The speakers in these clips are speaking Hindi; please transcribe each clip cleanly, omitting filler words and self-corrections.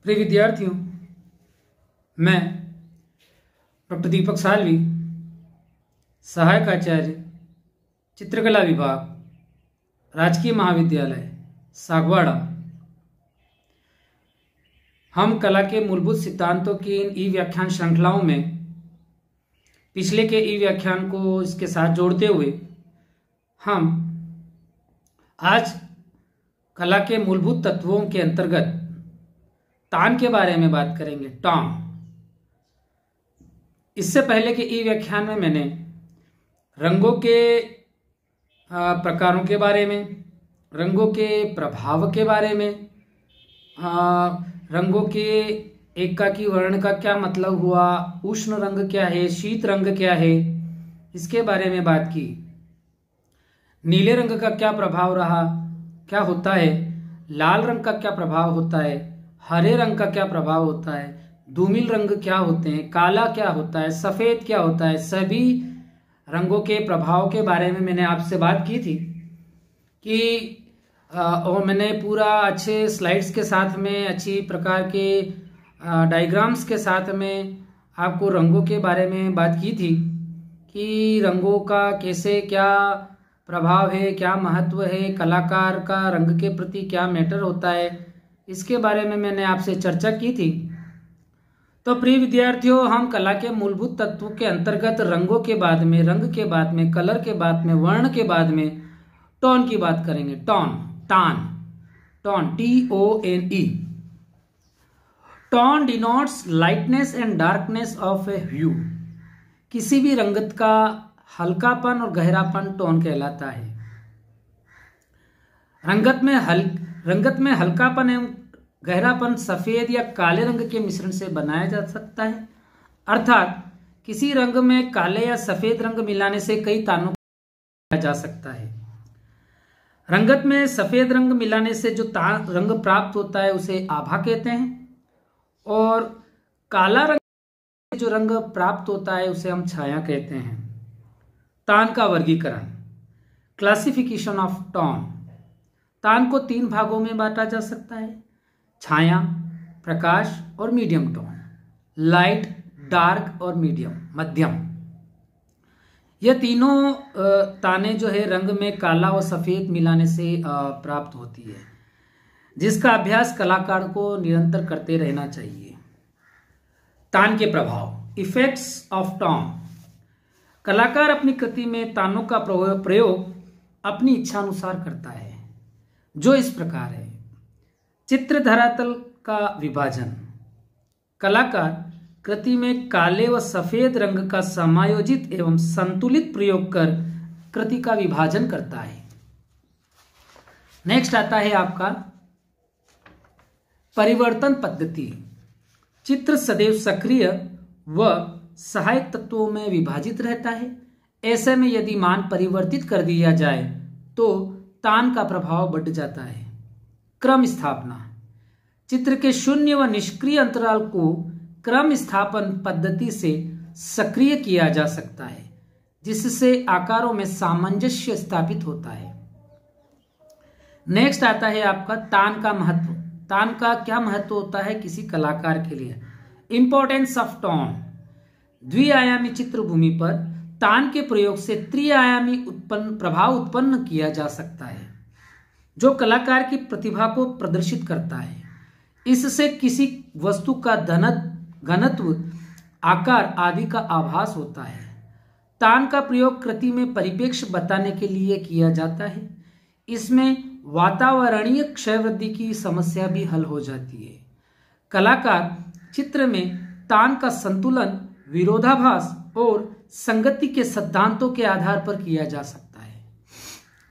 प्रिय विद्यार्थियों, मैं डॉक्टर दीपक सालवी, सहायक आचार्य, चित्रकला विभाग, राजकीय महाविद्यालय सागवाड़ा। हम कला के मूलभूत सिद्धांतों की इन ई व्याख्यान श्रृंखलाओं में पिछले के ई व्याख्यान को इसके साथ जोड़ते हुए हम आज कला के मूलभूत तत्वों के अंतर्गत तान के बारे में बात करेंगे। टॉन। इससे पहले के ई व्याख्यान में मैंने रंगों के प्रकारों के बारे में, रंगों के प्रभाव के बारे में, रंगों के एकाकी वर्ण का क्या मतलब हुआ, उष्ण रंग क्या है, शीत रंग क्या है, इसके बारे में बात की। नीले रंग का क्या प्रभाव रहा, क्या होता है, लाल रंग का क्या प्रभाव होता है, हरे रंग का क्या प्रभाव होता है, धूमिल रंग क्या होते हैं, काला क्या होता है, सफेद क्या होता है, सभी रंगों के प्रभाव के बारे में मैंने आपसे बात की थी कि और मैंने पूरा अच्छे स्लाइड्स के साथ में, अच्छी प्रकार के डायग्राम्स के साथ में आपको रंगों के बारे में बात की थी कि रंगों का कैसे क्या प्रभाव है, क्या महत्व है, कलाकार का रंग के प्रति क्या मैटर होता है, इसके बारे में मैंने आपसे चर्चा की थी। तो प्रिय विद्यार्थियों, हम कला के मूलभूत तत्वों के अंतर्गत रंगों के बाद में, रंग के बाद में, कलर के बाद में, वर्ण के बाद में टोन की बात करेंगे। टोन, टान, tone, TONE। Tone denotes lightness and darkness of a hue. किसी भी रंगत का हल्कापन और गहरापन टोन कहलाता है। रंगत में हल्कापन एवं गहरापन सफेद या काले रंग के मिश्रण से बनाया जा सकता है। अर्थात किसी रंग में काले या सफेद रंग मिलाने से कई तानों को किया जा सकता है। रंगत में सफेद रंग मिलाने से जो रंग प्राप्त होता है उसे आभा कहते हैं, और काला रंग जो रंग प्राप्त होता है उसे हम छाया कहते हैं। तान का वर्गीकरण, क्लासिफिकेशन ऑफ टोन। तान को 3 भागों में बांटा जा सकता है: छाया, प्रकाश और मीडियम टोन। लाइट, डार्क और मीडियम, मध्यम। यह तीनों ताने जो है रंग में काला और सफेद मिलाने से प्राप्त होती है, जिसका अभ्यास कलाकार को निरंतर करते रहना चाहिए। तान के प्रभाव, इफेक्ट्स ऑफ टोन। कलाकार अपनी कृति में तानों का प्रयोग अपनी इच्छा अनुसार करता है, जो इस प्रकार है। चित्र धरातल का विभाजन। कलाकार कृति में काले व सफेद रंग का समायोजित एवं संतुलित प्रयोग कर कृति का विभाजन करता है। नेक्स्ट आता है आपका परिवर्तन पद्धति। चित्र सदैव सक्रिय व सहायक तत्वों में विभाजित रहता है। ऐसे में यदि मान परिवर्तित कर दिया जाए तो तान का प्रभाव बढ़ जाता है। क्रम स्थापना। चित्र के शून्य व निष्क्रिय अंतराल को क्रम स्थापन पद्धति से सक्रिय किया जा सकता है, जिससे आकारों में सामंजस्य स्थापित होता है। नेक्स्ट आता है आपका तान का महत्व। तान का क्या महत्व होता है किसी कलाकार के लिए? Importance of tone. द्विआयामी चित्रभूमि पर तान के प्रयोग से त्रिआयामी प्रभाव उत्पन्न किया जा सकता है, जो कलाकार की प्रतिभा को प्रदर्शित करता है। इससे किसी वस्तु का घनत्व, आकार आदि का आभास होता है। तान का प्रयोग कृति में परिप्रेक्ष्य बताने के लिए किया जाता है। इसमें वातावरणीय क्षय वृद्धि की समस्या भी हल हो जाती है। कलाकार चित्र में तान का संतुलन, विरोधाभास और संगति के सिद्धांतों के आधार पर किया जा सकता है।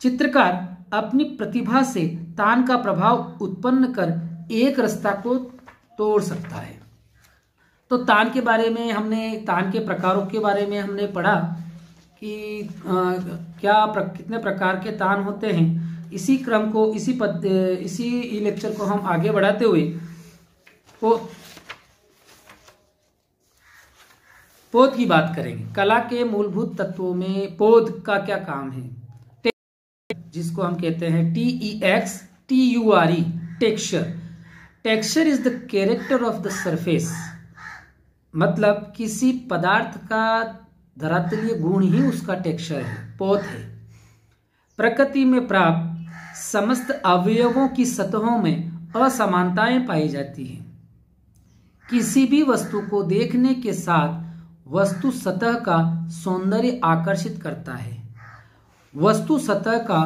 चित्रकार अपनी प्रतिभा से तान का प्रभाव उत्पन्न कर एक रास्ता को तोड़ सकता है। तो तान के बारे में हमने, तान के प्रकारों के बारे में हमने पढ़ा कि कितने प्रकार के तान होते हैं। इसी क्रम को, इसी लेक्चर को हम आगे बढ़ाते हुए पोध की बात करेंगे। कला के मूलभूत तत्वों में पोध का क्या काम है? जिसको हम कहते हैं TEXTURE, texture. Texture is the character of the surface, मतलब किसी पदार्थ का धरातलीय गुण ही उसका टेक्सचर है, पोत है। प्रकृति में प्राप्त समस्त अवयवों की सतहों में असमानताएं पाई जाती हैं। किसी भी वस्तु को देखने के साथ वस्तु सतह का सौंदर्य आकर्षित करता है। वस्तु सतह का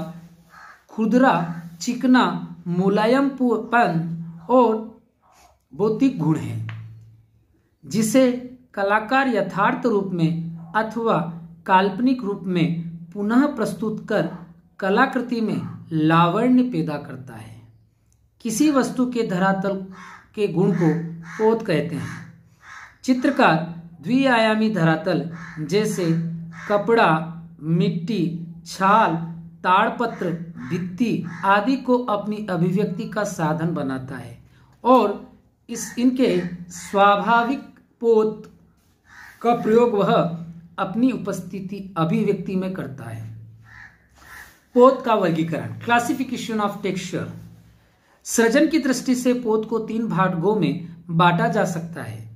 खुरदरा, चिकना, मुलायमपन और भौतिक गुण है, जिसे कलाकार यथार्थ रूप में अथवा काल्पनिक रूप में पुनः प्रस्तुत कर कलाकृति में लावण्य पैदा करता है। किसी वस्तु के धरातल के गुण को पोत कहते हैं। चित्रकार द्विआयामी धरातल जैसे कपड़ा, मिट्टी, छाल, ताड़पत्र, भित्ति आदि को अपनी अभिव्यक्ति का साधन बनाता है और इनके स्वाभाविक पोत का प्रयोग वह अपनी उपस्थिति अभिव्यक्ति में करता है। पोत का वर्गीकरण, क्लासिफिकेशन ऑफ टेक्सचर। सृजन की दृष्टि से पोत को 3 भागों में बांटा जा सकता है,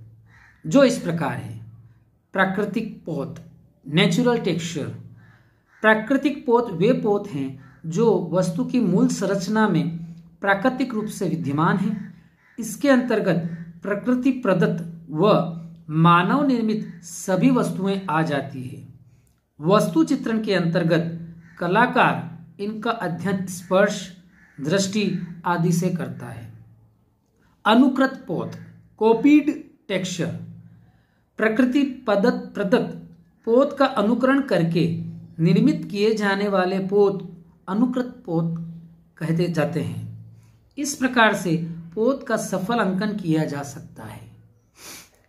जो इस प्रकार है। प्राकृतिक पोत, नेचुरल टेक्सचर। प्राकृतिक पोत वे पोत हैं जो वस्तु की मूल संरचना में प्राकृतिक रूप से विद्यमान है। इसके अंतर्गत प्रकृति प्रदत्त व मानव निर्मित सभी वस्तुएं आ जाती है। वस्तु चित्रण के अंतर्गत कलाकार इनका अध्ययन स्पर्श, दृष्टि आदि से करता है। अनुकृत पोत, कॉपीड टेक्सचर। प्रकृति प्रदत्त पोत का अनुकरण करके निर्मित किए जाने वाले पोत अनुकृत पोत कहते जाते हैं। इस प्रकार से पोत का सफल अंकन किया जा सकता है।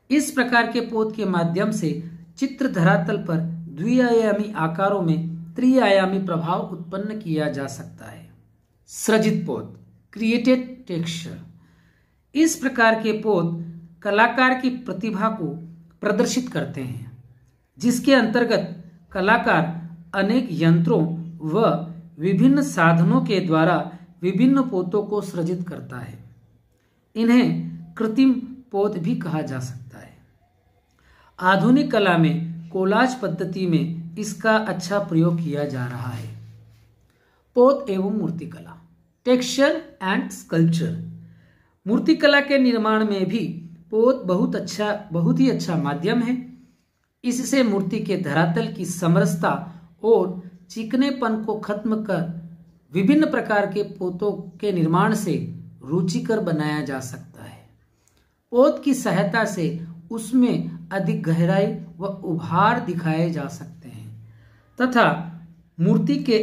इस प्रकार के पोत के माध्यम से चित्र धरातल पर द्विआयामी आकारों में त्रिआयामी प्रभाव उत्पन्न किया जा सकता है। सृजित पोत, क्रिएटेड टेक्सचर। इस प्रकार के पोत कलाकार की प्रतिभा को प्रदर्शित करते हैं, जिसके अंतर्गत कलाकार अनेक यंत्रों व विभिन्न साधनों के द्वारा विभिन्न पोतों को सृजित करता है। इन्हें कृत्रिम पोत भी कहा जा सकता है। आधुनिक कला में कोलाज पद्धति में इसका अच्छा प्रयोग किया जा रहा है। पोत एवं मूर्तिकला, टेक्सचर एंड स्कल्पचर। मूर्तिकला के निर्माण में भी पोत बहुत ही अच्छा माध्यम है। इससे मूर्ति के धरातल की समरसता और चिकनेपन को खत्म कर विभिन्न प्रकार के पोतों के निर्माण से रुचिकर बनाया जा सकता है। पोत की सहायता से उसमें अधिक गहराई व उभार दिखाए जा सकते हैं तथा मूर्ति के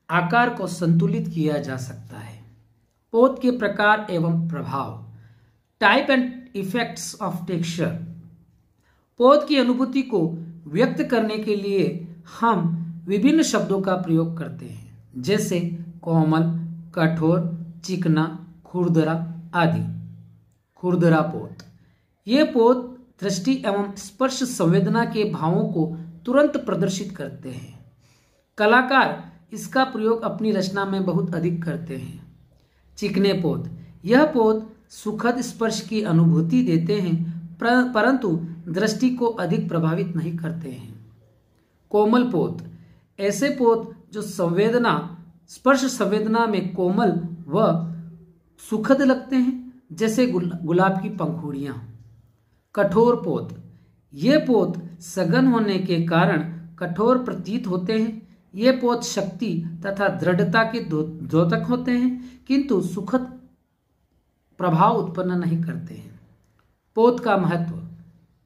आकार को संतुलित किया जा सकता है। पोत के प्रकार एवं प्रभाव, type and effects of texture. पोत की अनुभूति को व्यक्त करने के लिए हम विभिन्न शब्दों का प्रयोग करते हैं, जैसे कोमल, कठोर, चिकना, खुरदरा आदि। खुरदरा पोत। ये पोत दृष्टि एवं स्पर्श संवेदना के भावों को तुरंत प्रदर्शित करते हैं। कलाकार इसका प्रयोग अपनी रचना में बहुत अधिक करते हैं। चिकने पोत। यह पोत सुखद स्पर्श की अनुभूति देते हैं, परंतु दृष्टि को अधिक प्रभावित नहीं करते हैं। कोमल पोत। ऐसे पोत जो स्पर्श संवेदना में कोमल व सुखद लगते हैं, जैसे गुलाब की पंखुड़ियां। कठोर पोत। ये पोत सघन होने के कारण कठोर प्रतीत होते हैं। ये पोत शक्ति तथा दृढ़ता के द्योतक होते हैं, किंतु सुखद प्रभाव उत्पन्न नहीं करते हैं। पोत का महत्व,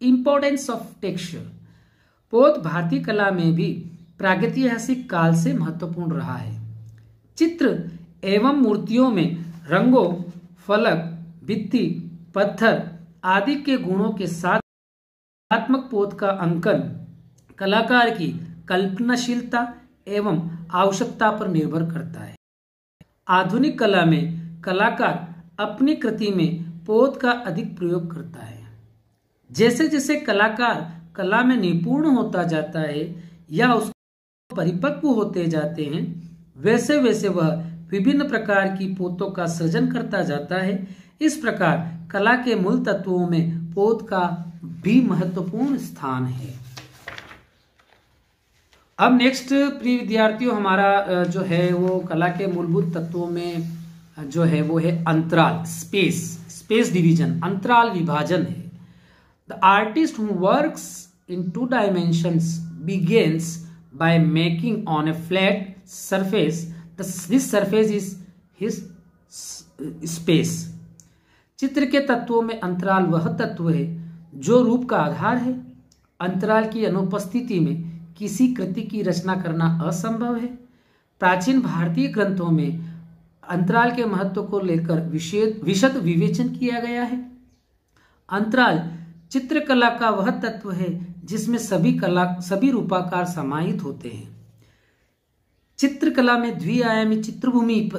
इंपॉर्टेंस ऑफ टेक्सचर। पोत भारतीय कला में भी प्रागैतिहासिक काल से महत्वपूर्ण रहा है। चित्र एवं मूर्तियों में रंगों, फलक, भित्ति, पत्थर आदि के गुणों के साथ कलात्मक पोत का अंकन कलाकार की कल्पनाशीलता एवं आवश्यकता पर निर्भर करता है। आधुनिक कला में कलाकार अपनी कृति में पोत का अधिक प्रयोग करता है। जैसे जैसे कलाकार कला में निपुण होता जाता है या उसको परिपक्व होते जाते हैं, वैसे वैसे वह विभिन्न प्रकार की पोतों का सृजन करता जाता है। इस प्रकार कला के मूल तत्वों में पौध का भी महत्वपूर्ण स्थान है। अब नेक्स्ट प्रिय विद्यार्थियों, हमारा जो है वो कला के मूलभूत तत्वों में जो है वो है अंतराल, स्पेस डिवीजन, अंतराल विभाजन है। The artist who works in 2 dimensions begins by making on a flat surface. This surface is his space. चित्र के तत्वों में अंतराल वह तत्व है जो रूप का आधार है। अंतराल की अनुपस्थिति में किसी कृति की रचना करना असंभव है। प्राचीन भारतीय ग्रंथों में अंतराल के महत्व को लेकर विशद विवेचन किया गया है। अंतराल चित्रकला का वह तत्व है जिसमें सभी रूपाकार समाहित होते हैं। चित्रकला में द्विआयामी चित्रभूमि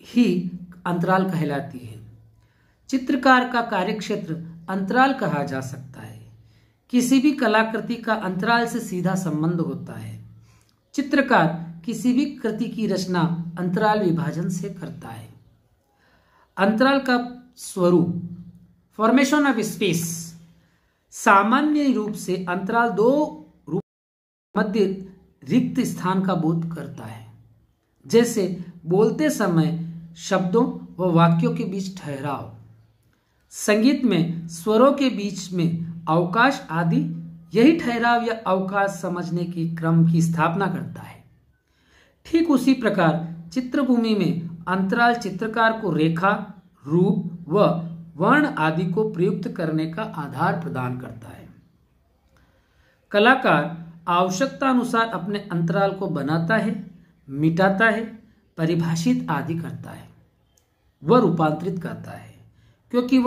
ही अंतराल कहलाती है। चित्रकार का कार्यक्षेत्र अंतराल कहा जा सकता है। किसी भी कलाकृति का अंतराल से सीधा संबंध होता है। चित्रकार किसी भी कृति की रचना अंतराल विभाजन से करता है। अंतराल का स्वरूप, फॉर्मेशन ऑफ स्पेस। सामान्य रूप से अंतराल 2 रूप मध्य रिक्त स्थान का बोध करता है, जैसे बोलते समय शब्दों व वाक्यों के बीच ठहराव, संगीत में स्वरों के बीच में अवकाश आदि। यही ठहराव या अवकाश समझने की क्रम की स्थापना करता है। ठीक उसी प्रकार चित्रभूमि में अंतराल चित्रकार को रेखा, रूप व वर्ण आदि को प्रयुक्त करने का आधार प्रदान करता है। कलाकार आवश्यकता अनुसार अपने अंतराल को बनाता है, मिटाता है, परिभाषित आदि करता है, वह रूपांतरित करता है, क्योंकि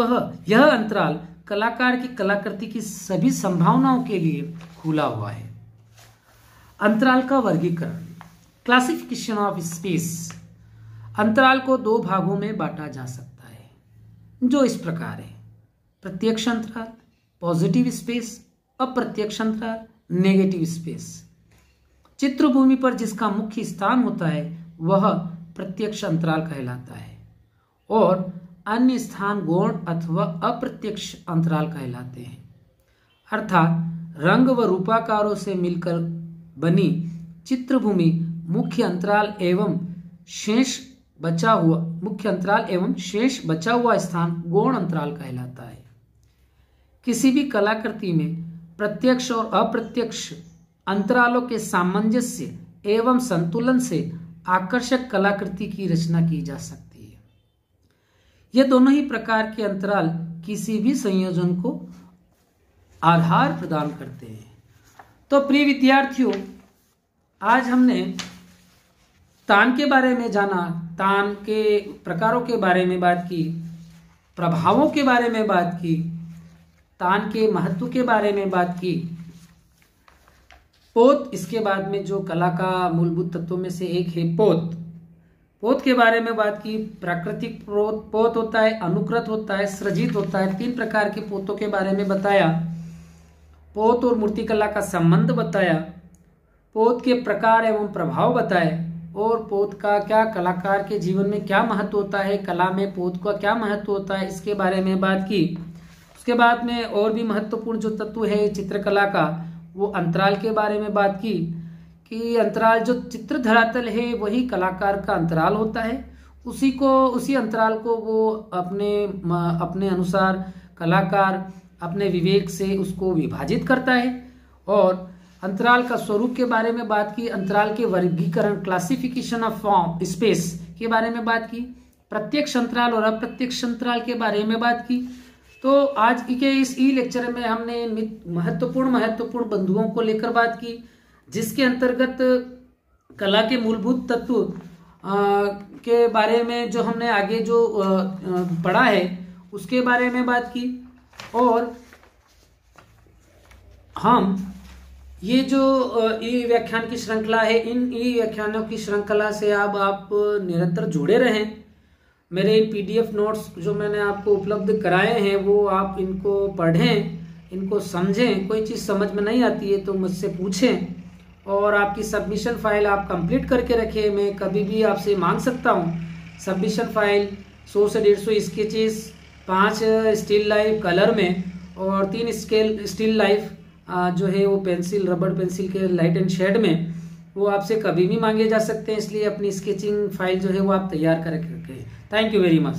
यह अंतराल कलाकार की कलाकृति की सभी संभावनाओं के लिए खुला हुआ है। अंतराल का वर्गीकरण, क्लासिफिकेशन ऑफ स्पेस। अंतराल को 2 भागों में बांटा जा सकता है, जो इस प्रकार है: प्रत्यक्ष अंतराल, पॉजिटिव स्पेस, अप्रत्यक्ष अंतराल, नेगेटिव स्पेस। चित्रभूमि पर जिसका मुख्य स्थान होता है वह प्रत्यक्ष अंतराल कहलाता है और अन्य स्थान गौण अथवा अप्रत्यक्ष अंतराल कहलाते हैं। अर्थात रंग व रूपाकारों से मिलकर बनी चित्रभूमि मुख्य अंतराल एवं शेष बचा हुआ स्थान गौण अंतराल कहलाता है। किसी भी कलाकृति में प्रत्यक्ष और अप्रत्यक्ष अंतरालों के सामंजस्य एवं संतुलन से आकर्षक कलाकृति की रचना की जा सकती है। ये दोनों ही प्रकार के अंतराल किसी भी संयोजन को आधार प्रदान करते हैं। तो प्रिय विद्यार्थियों, आज हमने तान के बारे में जाना, तान के प्रकारों के बारे में बात की, प्रभावों के बारे में बात की, तान के महत्व के बारे में बात की, पोत, इसके बाद में जो कला का मूलभूत तत्वों में से एक है पोत के बारे में बात की। प्राकृतिक पोत होता है, अनुकृत होता है, सृजित होता है। 3 प्रकार के पोतों के बारे में बताया। पोत और मूर्तिकला का संबंध बताया, पोत के प्रकार एवं प्रभाव बताए और पोत का क्या कलाकार के जीवन में क्या महत्व होता है, कला में पोत का क्या महत्व होता है, इसके बारे में बात की। उसके बाद में और भी महत्वपूर्ण जो तत्व है चित्रकला का, वो अंतराल के बारे में बात की कि अंतराल जो चित्र धरातल है वही कलाकार का अंतराल होता है। उसी अंतराल को वो अपने अनुसार कलाकार अपने विवेक से उसको विभाजित करता है। और अंतराल का स्वरूप के बारे में बात की, अंतराल के वर्गीकरण, क्लासिफिकेशन ऑफ फॉर्म स्पेस के बारे में बात की, प्रत्यक्ष अंतराल और अप्रत्यक्ष अंतराल के बारे में बात की। तो आज के इस ई लेक्चर में हमने महत्वपूर्ण बिंदुओं को लेकर बात की, जिसके अंतर्गत कला के मूलभूत तत्व के बारे में जो हमने आगे जो पढ़ा है उसके बारे में बात की। और हम ये जो ई व्याख्यान की श्रृंखला है, इन ई व्याख्यानों की श्रृंखला से अब आप निरंतर जुड़े रहें। मेरे पीडीएफ नोट्स जो मैंने आपको उपलब्ध कराए हैं वो आप इनको पढ़ें, इनको समझें। कोई चीज़ समझ में नहीं आती है तो मुझसे पूछें। और आपकी सबमिशन फाइल आप कंप्लीट करके रखें। मैं कभी भी आपसे मांग सकता हूँ सबमिशन फाइल 100 से 150 स्केचेस 5 स्टिल लाइफ कलर में और 3 स्टिल लाइफ जो है वो पेंसिल, रबड़ पेंसिल के लाइट एंड शेड में, वो आपसे कभी भी मांगे जा सकते हैं। इसलिए अपनी स्केचिंग फाइल जो है वो आप तैयार करके रखें। Thank you very much.